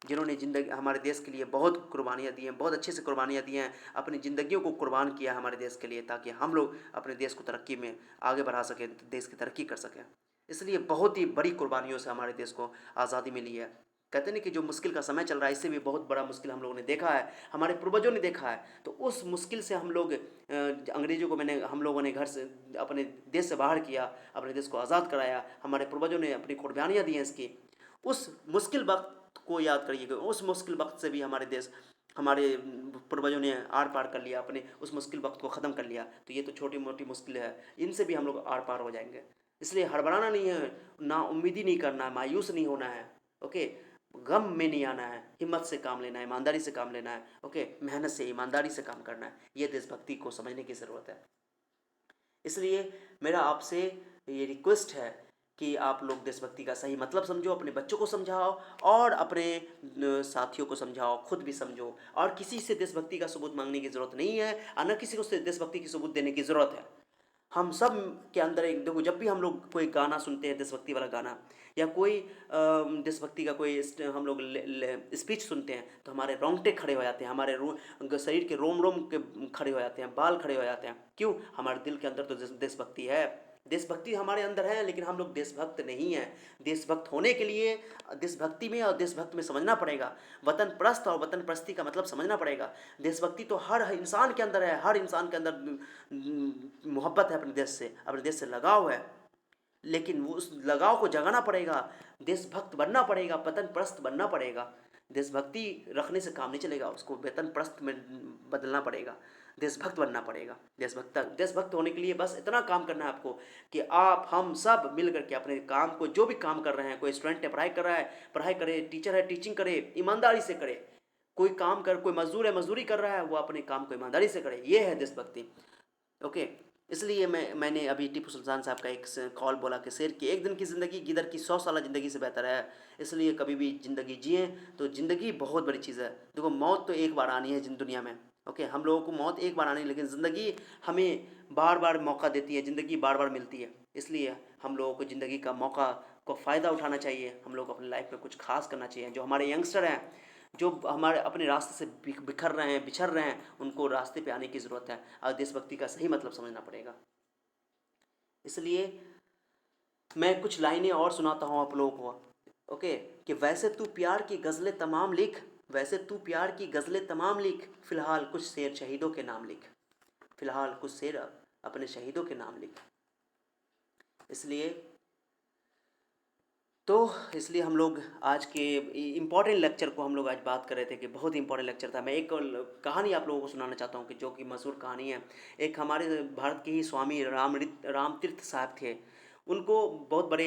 जिन्होंने ज़िंदगी हमारे देश के लिए बहुत कुर्बानियाँ दी हैं, बहुत अच्छे से कुर्बानियाँ दी हैं, अपनी ज़िंदगियों को कुर्बान किया हमारे देश के लिए, ताकि हम लोग अपने देश को तरक्की में आगे बढ़ा सकें, देश की तरक्की कर सकें। इसलिए बहुत ही बड़ी कुर्बानियों से हमारे देश को आज़ादी मिली है। कहते नहीं कि जो मुश्किल का समय चल रहा है, इससे भी बहुत बड़ा मुश्किल हम लोगों ने देखा है, हमारे पूर्वजों ने देखा है। तो उस मुश्किल से हम लोग अंग्रेज़ों को हम लोगों ने घर से अपने देश से बाहर किया, अपने देश को आज़ाद कराया, हमारे पूर्वजों ने अपनी कुर्बानियाँ दी हैं इसकी। उस मुश्किल वक्त को याद करिएगा, उस मुश्किल वक्त से भी हमारे पूर्वजों ने आर पार कर लिया, अपने उस मुश्किल वक्त को ख़त्म कर लिया। तो ये तो छोटी मोटी मुश्किल है, इनसे भी हम लोग आर पार हो जाएंगे। इसलिए हड़बड़ाना नहीं है, ना उम्मीदी नहीं करना है, मायूस नहीं होना है। ओके, गम में नहीं आना है, हिम्मत से काम लेना है, ईमानदारी से काम लेना है। ओके, मेहनत से ईमानदारी से काम करना है। ये देशभक्ति को समझने की ज़रूरत है। इसलिए मेरा आपसे ये रिक्वेस्ट है कि आप लोग देशभक्ति का सही मतलब समझो, अपने बच्चों को समझाओ और अपने साथियों को समझाओ, खुद भी समझो। और किसी से देशभक्ति का सबूत मांगने की ज़रूरत नहीं है, और न किसी को देशभक्ति की सबूत देने की ज़रूरत है। हम सब के अंदर एक, देखो जब भी हम लोग कोई गाना सुनते हैं, देशभक्ति वाला गाना, या कोई देशभक्ति का कोई हम लोग स्पीच सुनते हैं, तो हमारे रोंगटे खड़े हो जाते हैं, हमारे शरीर के रोम रोम के खड़े हो जाते हैं, बाल खड़े हो जाते हैं। क्यों? हमारे दिल के अंदर तो देशभक्ति है, देशभक्ति हमारे अंदर है, लेकिन हम लोग देशभक्त नहीं हैं। देशभक्त होने के लिए देशभक्ति में और देशभक्त में समझना पड़ेगा, वतन प्रस्थ और वतन प्रस्ती का मतलब समझना पड़ेगा। देशभक्ति तो हर इंसान के अंदर है, हर इंसान के अंदर मोहब्बत है अपने देश से, अपने देश से लगाव है, लेकिन वो उस लगाव को जगाना पड़ेगा, देशभक्त बनना पड़ेगा, वतन प्रस्थ बनना पड़ेगा। देशभक्ति रखने से काम नहीं चलेगा, उसको वेतन प्रस्थ में बदलना पड़ेगा, देशभक्त बनना पड़ेगा। देशभक्त होने के लिए बस इतना काम करना है आपको, कि आप हम सब मिल करके अपने काम को, जो भी काम कर रहे हैं, कोई स्टूडेंट है पढ़ाई कर रहा है पढ़ाई करे, टीचर है टीचिंग करे, ईमानदारी से करे। कोई काम कर, कोई मजदूर है मजदूरी कर रहा है, वो अपने काम को ईमानदारी से करे, ये है देशभक्ति। ओके, इसलिए मैंने अभी टीपू सुल्तान साहब का एक कॉल बोला कि शेर की एक दिन की ज़िंदगी गिदर की 100 साल ज़िंदगी से बेहतर है। इसलिए कभी भी ज़िंदगी जिए, तो ज़िंदगी बहुत बड़ी चीज़ है। देखो मौत तो एक बार आनी है जिन दुनिया में। ओके, हम लोगों को मौत एक बार आनी है, लेकिन ज़िंदगी हमें बार बार मौका देती है, ज़िंदगी बार बार मिलती है। इसलिए हम लोगों को ज़िंदगी का मौका को फ़ायदा उठाना चाहिए, हम लोग अपनी लाइफ में कुछ खास करना चाहिए। जो हमारे यंगस्टर हैं, जो हमारे अपने रास्ते से बिखर रहे हैं, बिछड़ रहे हैं, उनको रास्ते पे आने की ज़रूरत है, और देशभक्ति का सही मतलब समझना पड़ेगा। इसलिए मैं कुछ लाइनें और सुनाता हूँ आप लोगों को। ओके, कि वैसे तू प्यार की गज़लें तमाम लिख, वैसे तू प्यार की गज़लें तमाम लिख, फ़िलहाल कुछ शेर शहीदों के नाम लिख, फ़िलहाल कुछ शेर अपने शहीदों के नाम लिख। इसलिए इसलिए हम लोग आज के इम्पॉर्टेंट लेक्चर को हम लोग आज बात कर रहे थे, कि बहुत ही इंपॉर्टेंट लेक्चर था। मैं एक कहानी आप लोगों को सुनाना चाहता हूँ, कि जो कि मशहूर कहानी है। एक हमारे भारत के ही स्वामी रामतीर्थ साहब थे। उनको बहुत बड़े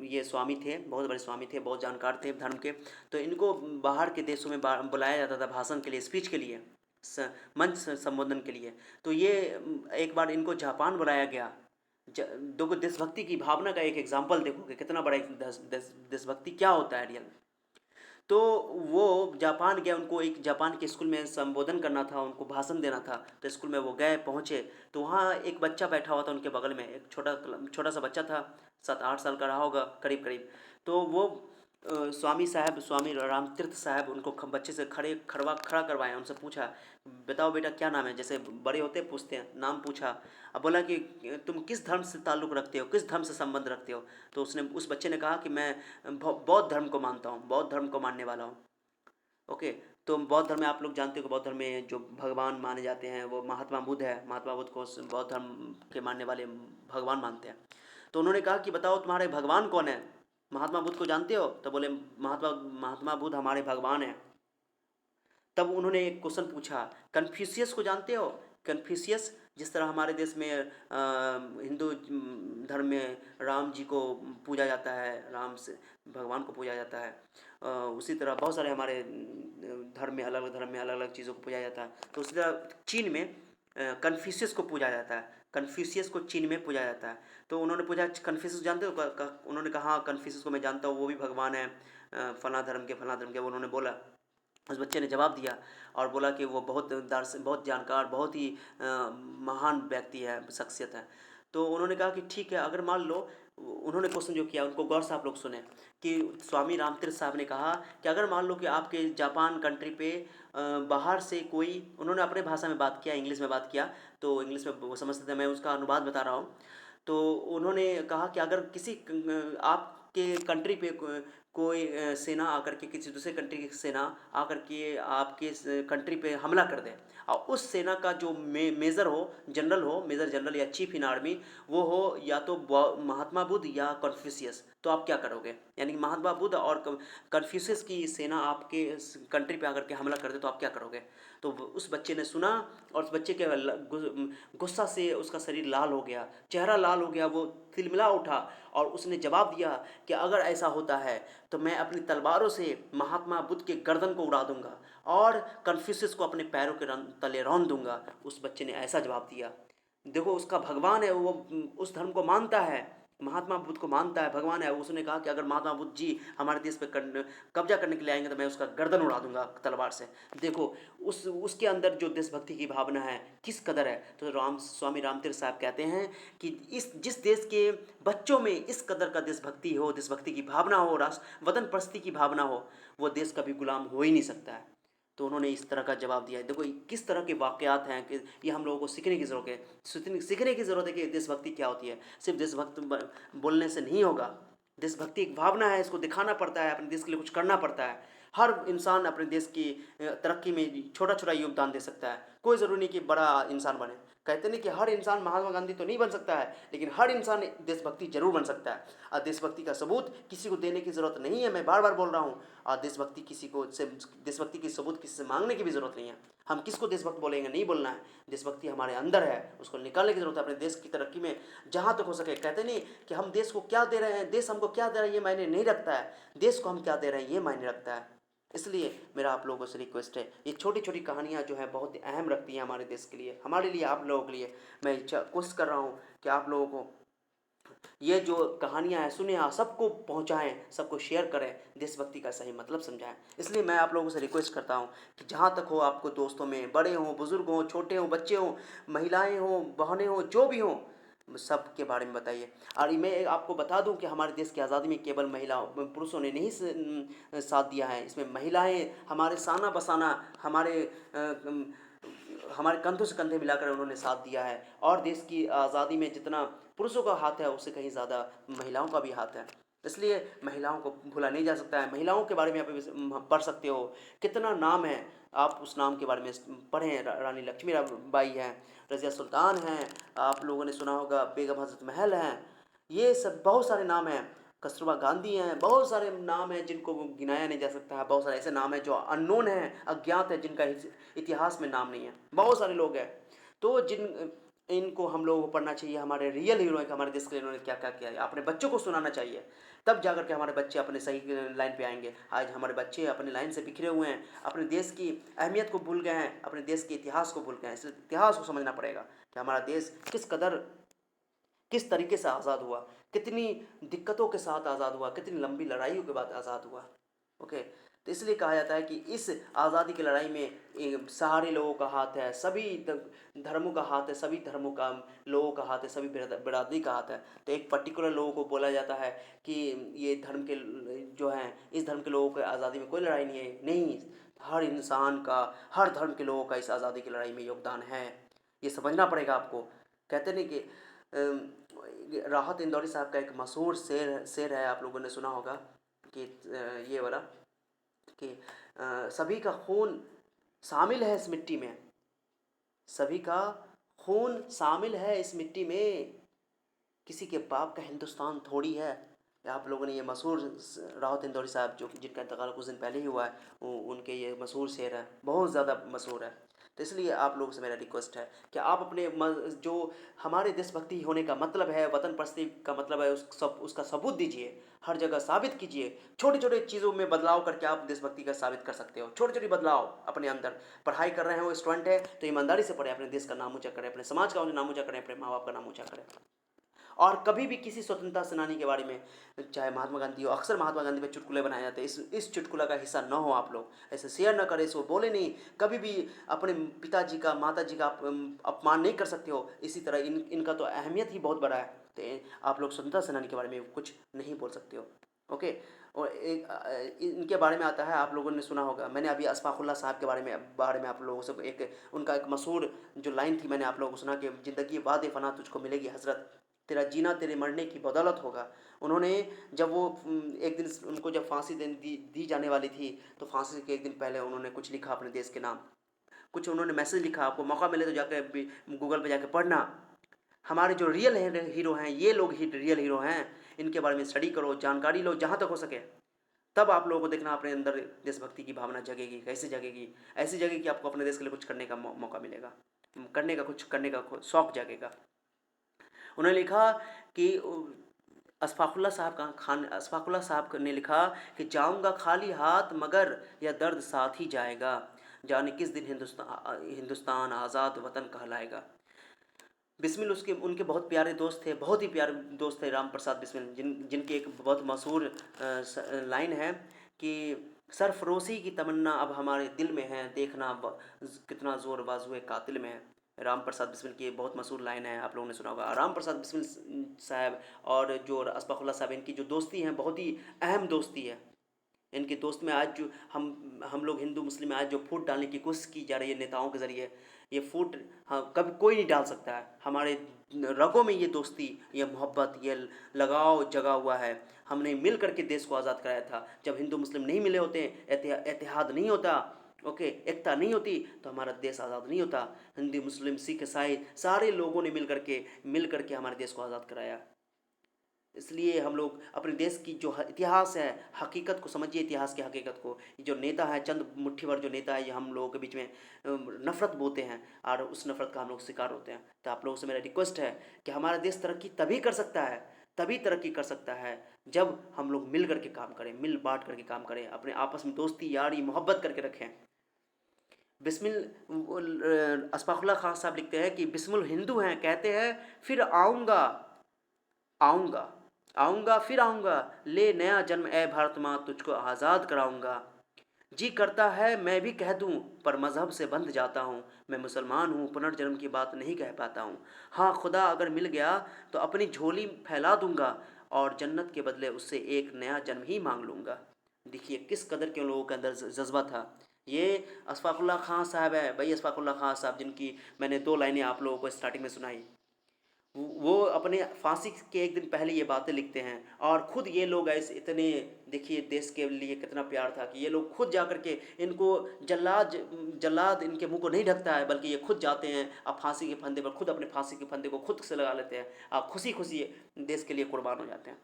ये स्वामी थे, बहुत बड़े स्वामी थे, बहुत जानकार थे धर्म के। तो इनको बाहर के देशों में बुलाया जाता था भाषण के लिए, स्पीच के लिए, मंच संबोधन के लिए। तो ये एक बार इनको जापान बुलाया गया। देखो देशभक्ति की भावना का एक एग्जाम्पल देखो कि कितना बड़ा एक देशभक्ति क्या होता है रियल में। तो वो जापान गया, उनको एक जापान के स्कूल में संबोधन करना था, उनको भाषण देना था। तो स्कूल में वो गए, पहुँचे, तो वहाँ एक बच्चा बैठा हुआ था उनके बगल में, एक छोटा सा बच्चा था, 7-8 साल का रहा होगा करीब करीब। तो वो स्वामी रामतीर्थ साहब उनको बच्चे से खड़ा करवाए, उनसे पूछा, बताओ बेटा क्या नाम है, जैसे बड़े होते पूछते हैं, नाम पूछा। अब बोला कि तुम किस धर्म से ताल्लुक़ रखते हो, किस धर्म से संबंध रखते हो। तो उस बच्चे ने कहा कि मैं बौद्ध धर्म को मानता हूँ, बौद्ध धर्म को मानने वाला हूँ। ओके, तो बौद्ध धर्म में आप लोग जानते हो, बौद्ध धर्म में जो भगवान माने जाते हैं वो महात्मा बुद्ध है। महात्मा बुद्ध को बौद्ध धर्म के मानने वाले भगवान मानते हैं। तो उन्होंने कहा कि बताओ तुम्हारे भगवान कौन है, महात्मा बुद्ध को जानते हो? तो बोले महात्मा बुद्ध हमारे भगवान हैं। तब उन्होंने एक क्वेश्चन पूछा, कन्फ्यूशियस को जानते हो? कन्फ्यूशियस, जिस तरह हमारे देश में हिंदू धर्म में राम जी को पूजा जाता है, राम से भगवान को पूजा जाता है, उसी तरह बहुत सारे हमारे धर्म में, अलग अलग धर्म में अलग अलग चीज़ों को पूजा जाता है। तो उसी तरह चीन में कन्फ्यूशियस को पूजा जाता है, कन्फ्यूशियस को चीन में पूजा जाता है। तो उन्होंने पूछा, कन्फ्यूशियस जानते हो? उन्होंने कहा हाँ, कन्फ्यूशियस को मैं जानता हूँ, वो भी भगवान है, फलां धर्म के फलां धर्म के, वो उन्होंने बोला। उस बच्चे ने जवाब दिया और बोला कि वो बहुत जानकार, बहुत ही महान व्यक्ति है, शख्सियत है। तो उन्होंने कहा कि ठीक है, अगर मान लो, उन्होंने क्वेश्चन जो किया उनको गौर से आप लोग सुने, कि स्वामी रामतीर्थ साहब ने कहा कि अगर मान लो कि आपके जापान कंट्री पे बाहर से कोई, उन्होंने अपने भाषा में बात किया, इंग्लिश में बात किया, तो इंग्लिश में वो समझते थे, मैं उसका अनुवाद बता रहा हूँ। तो उन्होंने कहा कि अगर आपके कंट्री पे कोई सेना आकर के, किसी दूसरे कंट्री की सेना आकर के आपके कंट्री पे हमला कर दे, और उस सेना का जो मेजर हो, जनरल हो, मेजर जनरल या चीफ इन आर्मी, वो हो या तो महात्मा बुद्ध या कन्फ्यूशियस, तो आप क्या करोगे? यानी महात्मा बुद्ध और कन्फ्यूशियस की सेना आपके कंट्री पे आकर के हमला कर दे, तो आप क्या करोगे? तो उस बच्चे ने सुना, और उस बच्चे के गुस्सा से उसका शरीर लाल हो गया, चेहरा लाल हो गया, वो तिलमिला उठा, और उसने जवाब दिया कि अगर ऐसा होता है तो मैं अपनी तलवारों से महात्मा बुद्ध के गर्दन को उड़ा दूंगा और कन्फ्यूशियस को अपने पैरों के तले रौंद दूंगा। उस बच्चे ने ऐसा जवाब दिया। देखो, उसका भगवान है, वो उस धर्म को मानता है, महात्मा बुद्ध को मानता है, भगवान है। उसने कहा कि अगर महात्मा बुद्ध जी हमारे देश पे कब्जा करने के लिए आएंगे तो मैं उसका गर्दन उड़ा दूंगा तलवार से। देखो, उसके अंदर जो देशभक्ति की भावना है किस कदर है। तो स्वामी रामतीर्थ साहब कहते हैं कि जिस देश के बच्चों में इस कदर का देशभक्ति हो, देशभक्ति की भावना हो, राष्ट्र वतन परस्ती की भावना हो, वो देश कभी गुलाम हो ही नहीं सकता है। तो उन्होंने इस तरह का जवाब दिया है। देखो, किस तरह के वाक़यात हैं कि ये हम लोगों को सीखने की ज़रूरत है, सीखने की ज़रूरत है कि देशभक्ति क्या होती है। सिर्फ देशभक्त बोलने से नहीं होगा। देशभक्ति एक भावना है, इसको दिखाना पड़ता है, अपने देश के लिए कुछ करना पड़ता है। हर इंसान अपने देश की तरक्की में छोटा छोटा योगदान दे सकता है। कोई ज़रूरी नहीं कि बड़ा इंसान बने। कहते नहीं कि हर इंसान महात्मा गांधी तो नहीं बन सकता है, लेकिन हर इंसान देशभक्ति जरूर बन सकता है। और देशभक्ति का सबूत किसी को देने की ज़रूरत नहीं है, मैं बार बार बोल रहा हूँ। और देशभक्ति की सबूत किसी से मांगने की भी ज़रूरत नहीं है। हम किसको देशभक्त बोलेंगे, नहीं बोलना है। देशभक्ति हमारे अंदर है, उसको निकालने की ज़रूरत है अपने देश की तरक्की में जहाँ तक हो सके। कहते नहीं कि हम देश को क्या दे रहे हैं, देश हमको क्या दे रहा है ये मायने नहीं रखता है, देश को हम क्या दे रहे हैं ये मायने रखता है। इसलिए मेरा आप लोगों से रिक्वेस्ट है, ये छोटी छोटी कहानियाँ जो है बहुत अहम रखती हैं हमारे देश के लिए, हमारे लिए, आप लोगों के लिए। मैं कोशिश कर रहा हूँ कि आप लोगों को ये जो कहानियाँ हैं सुने, आप सबको पहुँचाएँ, सबको शेयर करें, देशभक्ति का सही मतलब समझाएँ। इसलिए मैं आप लोगों से रिक्वेस्ट करता हूँ कि जहाँ तक हो आपको दोस्तों में, बड़े हों, बुज़ुर्ग हों, छोटे हों, बच्चे हों, महिलाएँ हों, बहनें हों, जो भी हों, सब के बारे में बताइए। और मैं आपको बता दूं कि हमारे देश की आज़ादी में केवल महिलाओं, पुरुषों ने नहीं साथ दिया है। इसमें महिलाएं हमारे साना बसाना, हमारे कंधों से कंधे मिलाकर उन्होंने साथ दिया है। और देश की आज़ादी में जितना पुरुषों का हाथ है उससे कहीं ज़्यादा महिलाओं का भी हाथ है। इसलिए महिलाओं को भूला नहीं जा सकता है। महिलाओं के बारे में आप पढ़ सकते हो, कितना नाम है, आप उस नाम के बारे में पढ़ें। रानी लक्ष्मीबाई हैं, रज़िया सुल्तान हैं, आप लोगों ने सुना होगा बेगम हज़रत महल हैं, ये सब बहुत सारे नाम हैं। कस्तूरबा गांधी हैं, बहुत सारे नाम हैं जिनको गिनाया नहीं जा सकता है। बहुत सारे ऐसे नाम हैं जो अननोन हैं, अज्ञात है, जिनका इतिहास में नाम नहीं है। बहुत सारे लोग हैं, तो इनको हम लोगों को पढ़ना चाहिए। हमारे रियल हीरो हैं, हमारे देश के लिए इन्होंने क्या क्या किया है, अपने बच्चों को सुनाना चाहिए। तब जाकर के हमारे बच्चे अपने सही लाइन पे आएंगे। आज हमारे बच्चे अपने लाइन से बिखरे हुए हैं, अपने देश की अहमियत को भूल गए हैं, अपने देश के इतिहास को भूल गए हैं। इसलिए इतिहास को समझना पड़ेगा कि हमारा देश किस तरीके से आज़ाद हुआ, कितनी दिक्कतों के साथ आज़ाद हुआ, कितनी लंबी लड़ाइयों के बाद आज़ाद हुआ। ओके, तो इसलिए कहा जाता है कि इस आज़ादी की लड़ाई में सारे लोगों का हाथ है, सभी धर्मों का हाथ है, सभी धर्मों का लोगों का हाथ है, सभी बिरादरी का हाथ है। तो एक पर्टिकुलर लोगों को बोला जाता है कि ये धर्म के जो हैं, इस धर्म के लोगों को आज़ादी में कोई लड़ाई नहीं है। नहीं, हर इंसान का, हर धर्म के लोगों का इस आज़ादी की लड़ाई में योगदान है। ये समझना पड़ेगा आपको। कहते नहीं कि राहत इंदौरी साहब का एक मशहूर शेर है, आप लोगों ने सुना होगा कि ये वाला कि सभी का खून शामिल है इस मिट्टी में, सभी का खून शामिल है इस मिट्टी में, किसी के बाप का हिंदुस्तान थोड़ी है। आप लोगों ने ये मशहूर राहत इंदौरी साहब जो जिनका इंतकाल कुछ दिन पहले ही हुआ है, उनके ये मशहूर शेर है, बहुत ज़्यादा मशहूर है। तो इसलिए आप लोगों से मेरा रिक्वेस्ट है कि आप अपने जो हमारे देशभक्ति होने का मतलब है, वतन परस्ती का मतलब है, उसका सबूत दीजिए, हर जगह साबित कीजिए। छोटी छोटी चीज़ों में बदलाव करके आप देशभक्ति का साबित कर सकते हो। छोटे छोटे बदलाव अपने अंदर, पढ़ाई कर रहे हैं, वो स्टूडेंट है तो ईमानदारी से पढ़े, अपने देश का नाम ऊँचा करें, अपने समाज का नाम ऊँचा करें, अपने माँ बाप का नाम ऊँचा करें। और कभी भी किसी स्वतंत्रता सेनानी के बारे में, चाहे महात्मा गांधी हो, अक्सर महात्मा गांधी पे चुटकुले बनाए जाते हैं, इस चुटकुला का हिस्सा न हो। आप लोग ऐसे शेयर न करें, इसको बोले नहीं। कभी भी अपने पिताजी का, माताजी का अपमान नहीं कर सकते हो। इसी तरह इनका तो अहमियत ही बहुत बड़ा है, तो आप लोग स्वतंत्रता सेनानी के बारे में कुछ नहीं बोल सकते हो। ओके। और एक इनके बारे में आता है, आप लोगों ने सुना होगा, मैंने अभी अशफाकुल्ला साहब के बारे में आप लोगों से उनका एक मशहूर जो लाइन थी, मैंने आप लोगों को सुना कि ज़िंदगी वादे फना तुझको मिलेगी हसरत, तेरा जीना तेरे मरने की बदौलत होगा। उन्होंने जब वो एक दिन उनको जब फांसी दी जाने वाली थी, तो फांसी के एक दिन पहले उन्होंने कुछ लिखा अपने देश के नाम, कुछ उन्होंने मैसेज लिखा। आपको मौका मिले तो जाकर गूगल पे जाकर पढ़ना। हमारे जो रियल हीरो हैं, ये लोग ही रियल हीरो हैं। इनके बारे में स्टडी करो, जानकारी लो जहाँ तक हो सके। तब आप लोगों को देखना अपने अंदर देशभक्ति की भावना जगेगी। कैसे जगेगी? ऐसी जगेगी कि आपको अपने देश के लिए कुछ करने का मौका मिलेगा, कुछ करने का शौक जगेगा। उन्होंने लिखा कि अशफाकुल्ला साहब ने लिखा कि जाऊंगा खाली हाथ मगर यह दर्द साथ ही जाएगा, जाने किस दिन हिंदुस्तान आज़ाद वतन कहलाएगा। बिस्मिल उसके उनके बहुत प्यारे दोस्त थे, बहुत ही प्यारे दोस्त थे, राम प्रसाद बिस्मिल, जिनकी एक बहुत मशहूर लाइन है कि सरफरोशी की तमन्ना अब हमारे दिल में है, देखना कितना ज़ोर बाजुए कातिल में है। राम प्रसाद बिस्मिल की बहुत मशहूर लाइन है, आप लोगों ने सुना होगा। राम प्रसाद बिस्मिल साहब और जो अशफाकुल्ला साहब, इनकी जो दोस्ती है बहुत ही अहम दोस्ती है। इनके दोस्त में आज जो हम लोग हिंदू मुस्लिम में आज जो फूट डालने की कोशिश की जा रही है नेताओं के ज़रिए, ये फूट हाँ कभी कोई नहीं डाल सकता है। हमारे रगों में ये दोस्ती, ये मोहब्बत, ये लगाव जगा हुआ है। हमने मिल करके देश को आज़ाद कराया था। जब हिंदू मुस्लिम नहीं मिले होते, इत्तेहाद नहीं होता, ओके, एकता नहीं होती, तो हमारा देश आज़ाद नहीं होता। हिंदू मुस्लिम सिख ईसाई सारे लोगों ने मिल करके हमारे देश को आज़ाद कराया। इसलिए हम लोग अपने देश की जो इतिहास है, हकीकत को समझिए, इतिहास की हकीकत को। ये जो नेता है, चंद मुट्ठी भर जो नेता है, ये हम लोगों के बीच में नफ़रत बोते हैं और उस नफ़रत का हम लोग शिकार होते हैं। तो आप लोगों से मेरा रिक्वेस्ट है कि हमारा देश तरक्की तभी कर सकता है, तभी तरक्की कर सकता है जब हम लोग मिल करके काम करें, मिल बांट करके काम करें, अपने आपस में दोस्ती यारी मोहब्बत करके रखें। बिस्मिल अशफाकुल्ला खान साहब लिखते हैं कि बिस्मिल हिंदू हैं, कहते हैं फिर आऊँगा आऊँगा आऊँगा फिर आऊँगा, ले नया जन्म ए भारत माँ, तुझको आज़ाद कराऊँगा। जी करता है मैं भी कह दूँ, पर मज़हब से बंध जाता हूँ। मैं मुसलमान हूँ, पुनर्जन्म की बात नहीं कह पाता हूँ। हाँ खुदा अगर मिल गया तो अपनी झोली फैला दूँगा और जन्नत के बदले उससे एक नया जन्म ही मांग लूँगा। देखिए किस कदर के लोगों के अंदर जज्बा था। ये अशफाकुल्ला खां साहब है भाई, अशफाकुल्ला खां साहब, जिनकी मैंने 2 लाइनें आप लोगों को स्टार्टिंग में सुनाई। वो अपने फांसी के एक दिन पहले ये बातें लिखते हैं और ख़ुद ये लोग ऐसे इतने, देखिए देश के लिए कितना प्यार था कि ये लोग खुद जा कर के, इनको जल्लाद इनके मुंह को नहीं ढकता है, बल्कि ये खुद जाते हैं अब फांसी के फंदे पर, खुद अपने फांसी के फंदे को खुद से लगा लेते हैं, आप खुशी खुशी देश के लिए कुर्बान हो जाते हैं।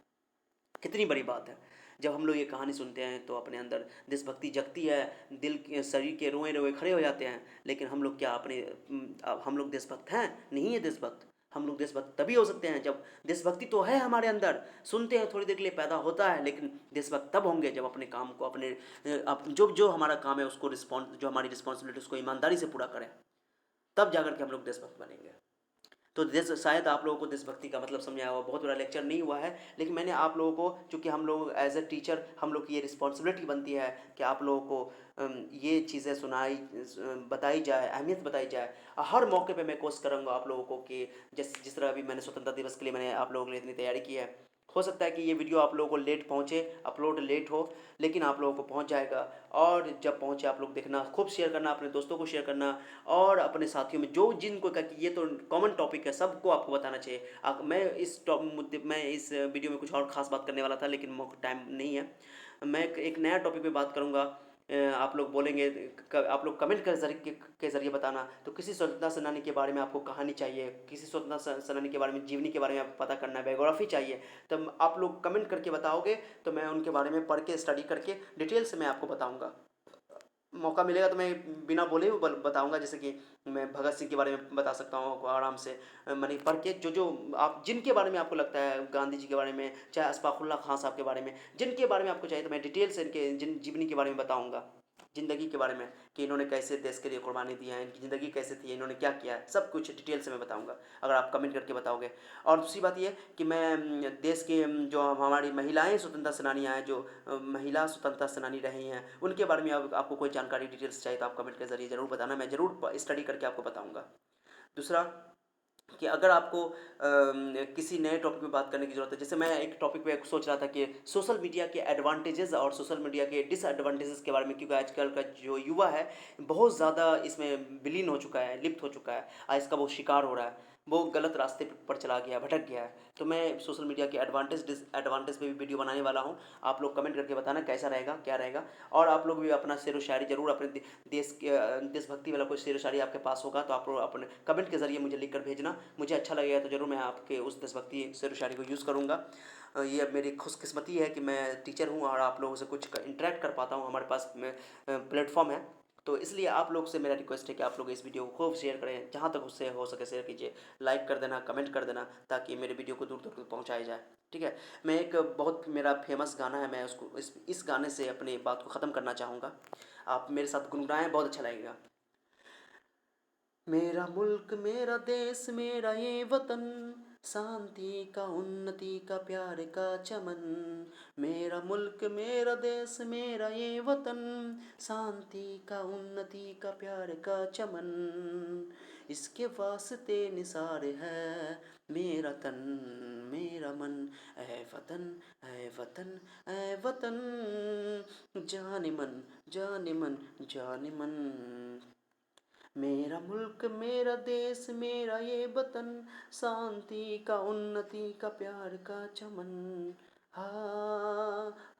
कितनी बड़ी बात है। जब हम लोग ये कहानी सुनते हैं तो अपने अंदर देशभक्ति जगती है, दिल के शरीर के रोए रोए खड़े हो जाते हैं। लेकिन हम लोग क्या हम लोग देशभक्त हैं? नहीं है देशभक्त। हम लोग देशभक्त तभी हो सकते हैं जब देशभक्ति तो है हमारे अंदर, सुनते हैं थोड़ी देर के लिए पैदा होता है, लेकिन देशभक्त तब होंगे जब अपने काम को, अपने जो जो हमारा काम है उसको जो हमारी रिस्पॉन्सिबिलिटी उसको ईमानदारी से पूरा करें, तब जाकर के हम लोग देशभक्त बनेंगे। तो देश, शायद आप लोगों को देशभक्ति का मतलब समझ आया हुआ, बहुत बड़ा लेक्चर नहीं हुआ है, लेकिन मैंने आप लोगों को, चूँकि हम लोग एज ए टीचर, हम लोग की ये रिस्पॉन्सिबिलिटी बनती है कि आप लोगों को ये चीज़ें बताई जाए, अहमियत बताई जाए। हर मौके पे मैं कोशिश करूँगा आप लोगों को कि जिस तरह अभी मैंने स्वतंत्रता दिवस के लिए मैंने आप लोगों के लिए इतनी तैयारी की है। हो सकता है कि ये वीडियो आप लोगों को लेट पहुँचे, अपलोड लेट हो, लेकिन आप लोगों को पहुँच जाएगा। और जब पहुँचे आप लोग देखना, खूब शेयर करना, अपने दोस्तों को शेयर करना और अपने साथियों में जो जिनको कहा कि ये तो कॉमन टॉपिक है, सबको आपको बताना चाहिए। मैं इस वीडियो में कुछ और ख़ास बात करने वाला था, लेकिन टाइम नहीं है। मैं एक नया टॉपिक पे बात करूँगा आप लोग बोलेंगे, आप लोग कमेंट के ज़रिए बताना। तो किसी स्वतंत्रता सेनानी के बारे में आपको कहानी चाहिए, किसी स्वतंत्रता सेनानी के बारे में, जीवनी के बारे में आपको पता करना है, बायोग्राफी चाहिए, तो आप लोग कमेंट करके बताओगे तो मैं उनके बारे में पढ़ के, स्टडी करके डिटेल से मैं आपको बताऊँगा। मौका मिलेगा तो मैं बिना बोले हुए बताऊँगा। जैसे कि मैं भगत सिंह के बारे में बता सकता हूँ आपको आराम से, मैंने पढ़ के, जो जो आप जिनके बारे में आपको लगता है, गांधी जी के बारे में, चाहे अशफाकुल्ला खां साहब के बारे में, जिनके बारे में आपको चाहिए तो मैं डिटेल से इनके जीवनी के बारे में बताऊँगा, ज़िंदगी के बारे में, कि इन्होंने कैसे देश के लिए कुर्बानी दी है, इनकी ज़िंदगी कैसे थी, इन्होंने क्या किया है, सब कुछ डिटेल से मैं बताऊँगा अगर आप कमेंट करके बताओगे। और दूसरी बात ये कि मैं देश की जो हमारी महिलाएं स्वतंत्रता सेनानियाँ हैं, जो महिला स्वतंत्रता सेनानी रही हैं, उनके बारे में आपको कोई जानकारी डिटेल्स चाहिए तो आप कमेंट के ज़रिए ज़रूर बताना, मैं ज़रूर स्टडी करके आपको बताऊँगा। दूसरा कि अगर आपको किसी नए टॉपिक में बात करने की ज़रूरत है, जैसे मैं एक टॉपिक पे सोच रहा था कि सोशल मीडिया के एडवांटेजेस और सोशल मीडिया के डिसएडवांटेजेस के बारे में, क्योंकि आजकल का जो युवा है बहुत ज़्यादा इसमें विलीन हो चुका है, लिप्त हो चुका है, आज इसका वो शिकार हो रहा है, वो गलत रास्ते पर चला गया, भटक गया है। तो मैं सोशल मीडिया के एडवांटेज डिसएडवांटेज पे भी वीडियो बनाने वाला हूँ। आप लोग कमेंट करके बताना कैसा रहेगा, क्या रहेगा। और आप लोग भी अपना शेर व शायरी ज़रूर, अपने देश के देशभक्ति वाला कोई शेर व शायरी आपके पास होगा तो आप लोग अपने कमेंट के ज़रिए मुझे लिख कर भेजना। मुझे अच्छा लगेगा तो ज़रूर मैं आपके उस देशभक्ति शेर व शायरी को यूज़ करूँगा। ये अब मेरी खुशकिस्मती है कि मैं टीचर हूँ और आप लोगों से कुछ इंटरेक्ट कर पाता हूँ, हमारे पास में प्लेटफॉर्म है। तो इसलिए आप लोग से मेरा रिक्वेस्ट है कि आप लोग इस वीडियो को खूब शेयर करें, जहाँ तक उससे हो सके शेयर कीजिए, लाइक कर देना, कमेंट कर देना, ताकि मेरे वीडियो को दूर दूर तक पहुँचाया जाए। ठीक है। मैं एक बहुत मेरा फेमस गाना है, मैं उसको इस गाने से अपनी बात को ख़त्म करना चाहूँगा। आप मेरे साथ गुनगुनाएं, बहुत अच्छा लगेगा। मेरा मुल्क मेरा देश मेरा ये वतन, शांति का उन्नति का प्यार का चमन। मेरा मुल्क मेरा देश मेरा ये वतन, शांति का उन्नति का प्यार का चमन। इसके वास्ते निसार है मेरा तन मेरा मन, ऐ वतन ऐ वतन ऐ वतन, जाने मन जाने मन जाने मन। मेरा मुल्क मेरा देश मेरा ये वतन, शांति का उन्नति का प्यार का चमन। हा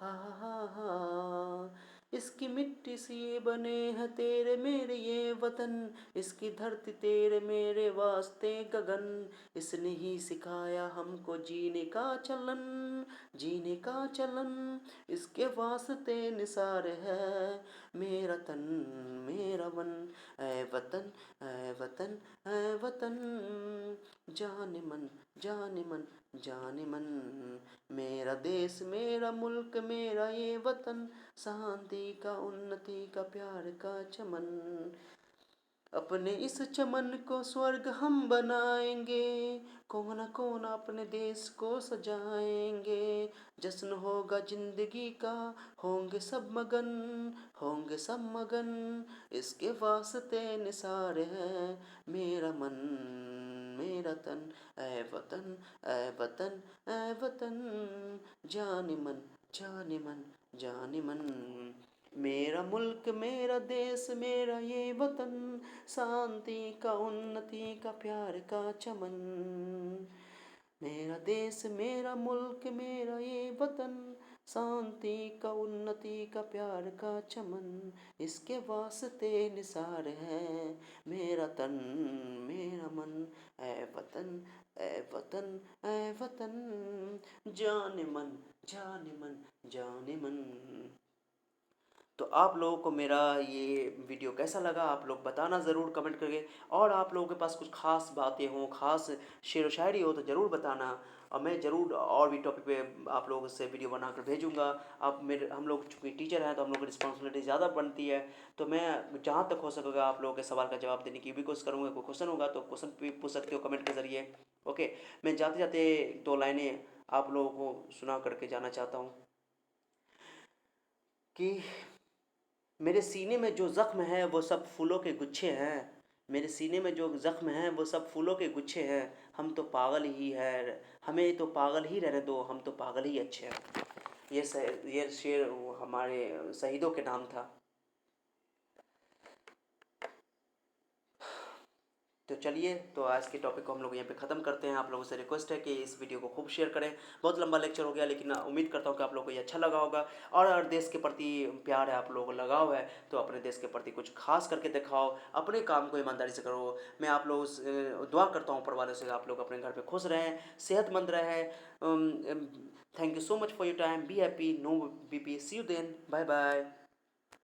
हा हा हा। इसकी मिट्टी से ये बने हैं तेरे मेरे ये वतन, इसकी धरती तेरे मेरे वास्ते गगन। इसने ही सिखाया हमको जीने का चलन, जीने का चलन। इसके वास्ते निसार है मेरा तन मेरा मन, ऐ वतन ऐ वतन ऐ वतन, जाने मन जाने मन जाने मन। मेरा देश मेरा मुल्क मेरा ये वतन, शांति का उन्नति का प्यार का चमन। अपने इस चमन को स्वर्ग हम बनाएंगे, कोना कोना अपने देश को सजाएंगे। जश्न होगा जिंदगी का, होंगे सब मगन, होंगे सब मगन। इसके वास्ते निसार है मेरा मन मेरा तन, ऐ वतन ऐ वतन ऐ वतन, जाने मन जाने मन जाने मन। मेरा मुल्क मेरा देश मेरा ये वतन, शांति का उन्नति का प्यार का चमन। मेरा देश मेरा मुल्क मेरा ये वतन, शांति का उन्नति का प्यार का चमन। इसके वास्ते निसार है मेरा तन मेरा मन, ऐ वतन ऐ वतन ऐ वतन, जाने मन जाने मन जाने मन। तो आप लोगों को मेरा ये वीडियो कैसा लगा, आप लोग बताना ज़रूर कमेंट करके। और आप लोगों के पास कुछ ख़ास बातें हों, ख़ास शेर व शायरी हो तो ज़रूर बताना, और मैं ज़रूर और भी टॉपिक पे आप लोगों से वीडियो बनाकर भेजूँगा। आप मेरे हम लोग चूँकि टीचर हैं तो हम लोग की रिस्पॉन्सिबिलिटी ज़्यादा बनती है, तो मैं जहाँ तक हो सकेगा आप लोगों के सवाल का जवाब देने की भी कोशिश करूँगा। कोई क्वेश्चन होगा तो क्वेश्चन भी पूछ सकते हो कमेंट के ज़रिए। ओके। मैं जाते जाते 2 लाइनें आप लोगों को सुना करके जाना चाहता हूँ कि मेरे सीने में जो ज़ख्म है वो सब फूलों के गुच्छे हैं, मेरे सीने में जो ज़ख्म है वो सब फूलों के गुच्छे हैं। हम तो पागल ही है, हमें तो पागल ही रहने दो, हम तो पागल ही अच्छे हैं। ये शेर हमारे शहीदों के नाम था। तो चलिए, तो आज के टॉपिक को हम लोग यहीं पे ख़त्म करते हैं। आप लोगों से रिक्वेस्ट है कि इस वीडियो को खूब शेयर करें। बहुत लंबा लेक्चर हो गया, लेकिन उम्मीद करता हूँ कि आप लोगों को ये अच्छा लगा होगा। और अगर देश के प्रति प्यार है, आप लोगों को लगाव है, तो अपने देश के प्रति कुछ खास करके दिखाओ, अपने काम को ईमानदारी से करो। मैं आप लोगों से दुआ करता हूँ ऊपर वाले से, आप लोग अपने घर पे खुश रहें, सेहतमंद रहें। Thank you so much for your time. Be happy, no BP. See you then, bye bye.